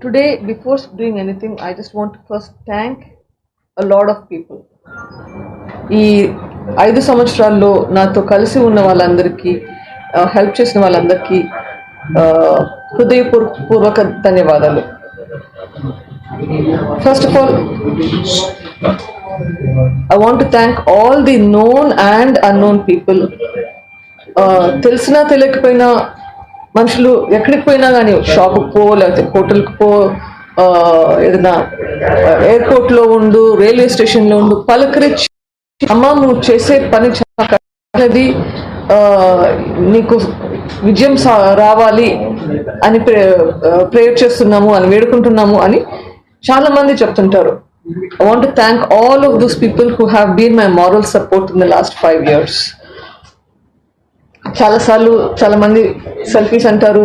Today, before doing anything, I just want to first thank a lot of people. ఈ 5 సంవత్సరాల్లో నాతో కలిసి ఉన్న వాళ్ళందరికీ హెల్ప్ చేసిన వాళ్ళందరికీ హృదయపూర్వక ధన్యవాదాలు. First of all, I want to thank all the known and unknown people. తెలిసినా తెలియకపోయినా మనుషులు ఎక్కడికి పోయినా కానీ షాపుకి పో, లేకపోతే హోటల్కి పో, ఏదైనా ఎయిర్పోర్ట్లో ఉండు, రైల్వే స్టేషన్లో ఉండు, పలకరించి అమ్మ నువ్వు చేసే పని చాలా నీకు విజయం రావాలి అని ప్రేయర్ చేస్తున్నాము అని వేడుకుంటున్నాము అని చాలా మంది చెప్తుంటారు. I want to thank all of those people who have been my moral support in the last 5 years. చాలాసార్లు చాలా మంది సెల్ఫీస్ అంటారు,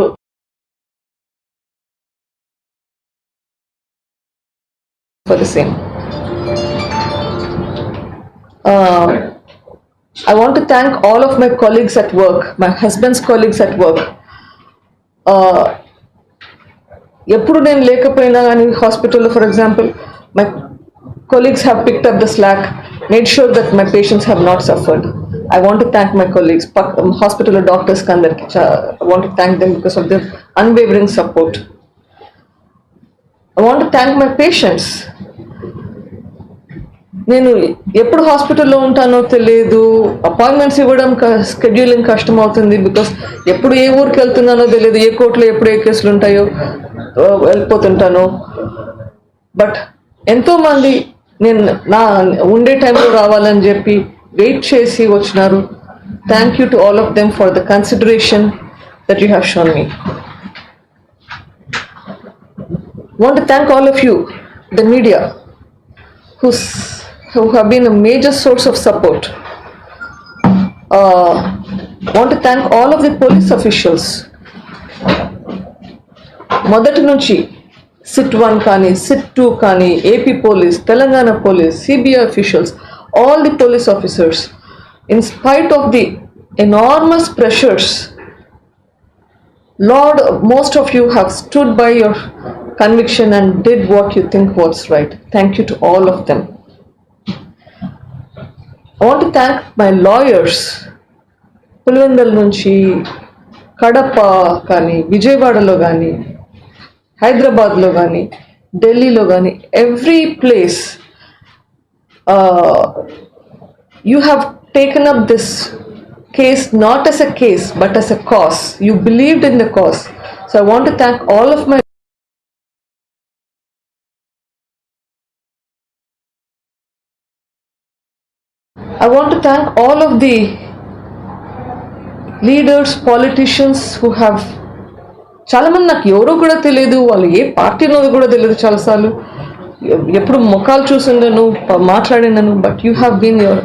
for the same. I want to thank all of my colleagues at work, my husband's colleagues at work. ఎప్పుడు నేను లేకపోయినా కానీ హాస్పిటల్లో, for example, my colleagues have picked up the slack, made sure that my patients have not suffered. I want to thank my colleagues, hospital doctors kandarki. I want to thank them because of their unwavering support. I want to thank my patients. నేను ఎప్పుడు హాస్పిటల్లో ఉంటానో తెలియదు, appointments ఇవ్వడం scheduling కష్టం అవుతుంది, because ఎప్పుడు ఏ ఊరికి వెళ్తున్నానో తెలియదు, ఏ కోర్టులో ఎప్పుడు ఏ కేసులు ఉంటాయో వెళ్ళిపోతుంటాను. బట్ ఎంతోమంది నేను నా ఉండే టైంలో రావాలని చెప్పి వెయిట్ చేసి వచ్చినారు. Thank you to all of them for the consideration that you have shown me. Want to thank all of you, the media, who have been a major source of support. Want to thank all of the police officials. మొదటి నుంచి SIT 1 కానీ, SIT 2 కానీ, AP police, Telangana police, CBI officials, all the police officers, in spite of the enormous pressures, Lord, most of you have stood by your conviction and did what you think was right. Thank you to all of them. I want to thank my lawyers. Pulivendula నుంచి కడప కానీ, విజయవాడలో కానీ, హైదరాబాద్లో కానీ, ఢిల్లీలో కానీ, every place you have taken up this case not as a case but as a cause. You believed in the cause. So I want to thank all of my leaders, politicians who have, చాలా మంది నాకు ఎవరో కూడా తెలియదు, వాళ్ళు ఏ పార్టీలో కూడా తెలియదు, చాలాసార్లు ఎప్పుడు ముఖాలు చూసిండను, మాట్లాడినాను, but you have been your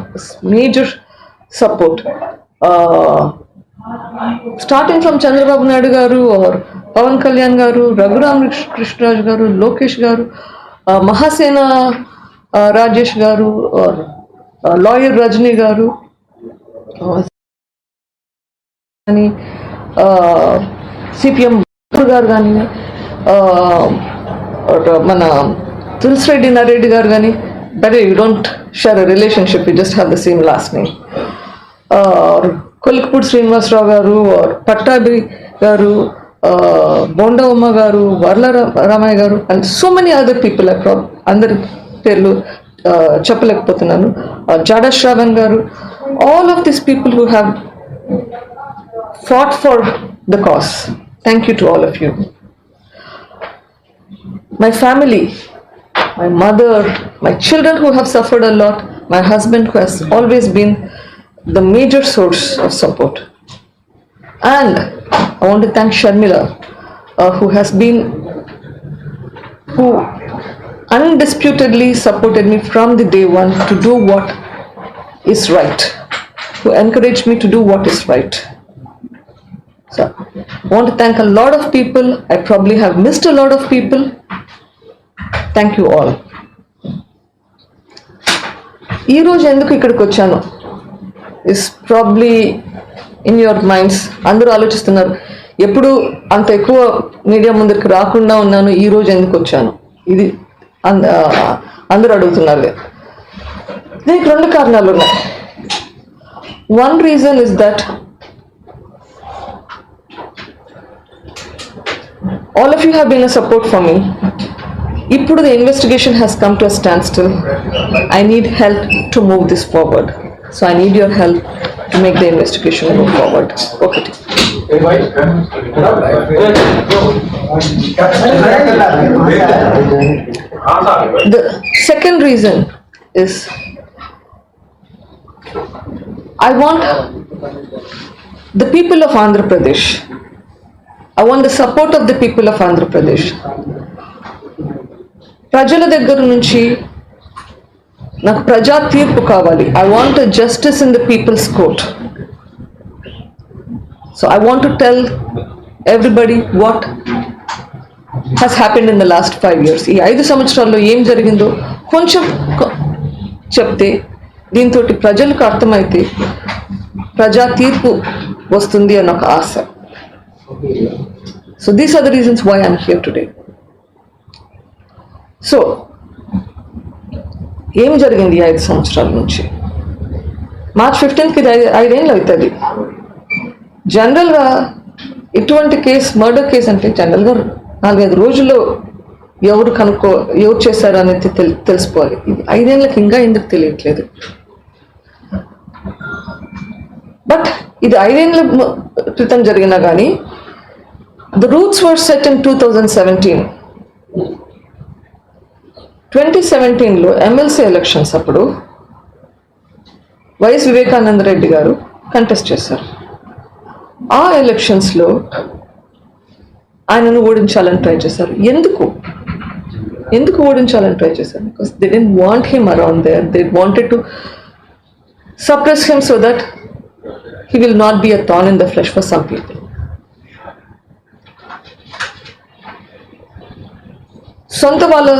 major support. Starting from Chandrababu Naidu garu, or Pawan Kalyan గారు, రఘురామ్ కృష్ణరాజు గారు, లోకేష్ గారు, మహాసేన రాజేష్ గారు, ఆర్ లాయర్ రజనీ గారు, సిపిఎం గారు కానీ, మన తులసిరెడ్డి నరెడ్డి గారు కానీ, but you don't share a relationship, you just have the same last name, Kolikapudi Srinivasarao garu, Pattabhi garu, Bonda Uma garu, Varla Ramaiah garu, and so many other people. అందరి పేర్లు చెప్పలేకపోతున్నాను. Jada Sravan garu, all of these people who have fought for the cause. Thank you to all of you. My family, my mother, my children who have suffered a lot, my husband who has always been the major source of support. And I want to thank Sharmila, who undisputedly supported me from the day one to do what is right, who encouraged me to do what is right. So I want to thank a lot of people. I probably have missed a lot of people. Thank you all. ఈ రోజు ఎందుకు ఇక్కడికి వచ్చాను is probably in your minds. అందరూ ఆలోచిస్తున్నారు, ఎప్పుడు అంత ఎక్కువ మీడియా ముందరికి రాకుండా ఉన్నాను, ఈ రోజు ఎందుకు వచ్చాను, ఇది అందరూ అడుగుతున్నారు. దీనికి 2 కారణాలు ఉన్నాయి. One reason is that all of you have been a support for me. Ippudu the investigation has come to a standstill. I need help to move this forward. So I need your help to make the investigation move forward. Okay. The second reason is I want the people of Andhra Pradesh, I want the support of the people of Andhra Pradesh. ప్రజల దగ్గర నుంచి నాకు ప్రజా తీర్పు కావాలి. I want a justice in the people's court. So I want to tell everybody what has happened in the last 5 years. ఈ 5 సంవత్సరాల్లో ఏం జరిగిందో కొంచెం చెప్తే దీంతో ప్రజలకు అర్థమైతే ప్రజా తీర్పు వస్తుంది అన్న ఒక ఆశ. So these are the reasons why I'm here today. So ఏం జరిగింది 5 సంవత్సరాల నుంచి? మార్చ్ 15కి 5 ఏళ్ళు అవుతుంది. జనరల్గా ఇటువంటి కేసు, మర్డర్ కేసు అంటే జనరల్గా 4-5 రోజుల్లో ఎవరు చేశారు అనేది తెలిసిపోవాలి. ఇది 5 ఏళ్ళకి ఇంకా ఎందుకు తెలియట్లేదు? బట్ ఇది 5 ఏళ్ళ క్రితం జరిగినా కానీ the roots were set in 2017. 2017లో ఎమ్మెల్సీ ఎలక్షన్స్ అప్పుడు వైఎస్ వివేకానంద రెడ్డి గారు కంటెస్ట్ చేశారు. ఆ ఎలక్షన్స్లో ఆయనను ఓడించాలని ట్రై చేశారు. ఎందుకు ఓడించాలని ట్రై చేశారు? Because they didn't want him around there. They wanted to suppress him so that he will not be a thorn in the flesh for some people. సొంత వాళ్ళ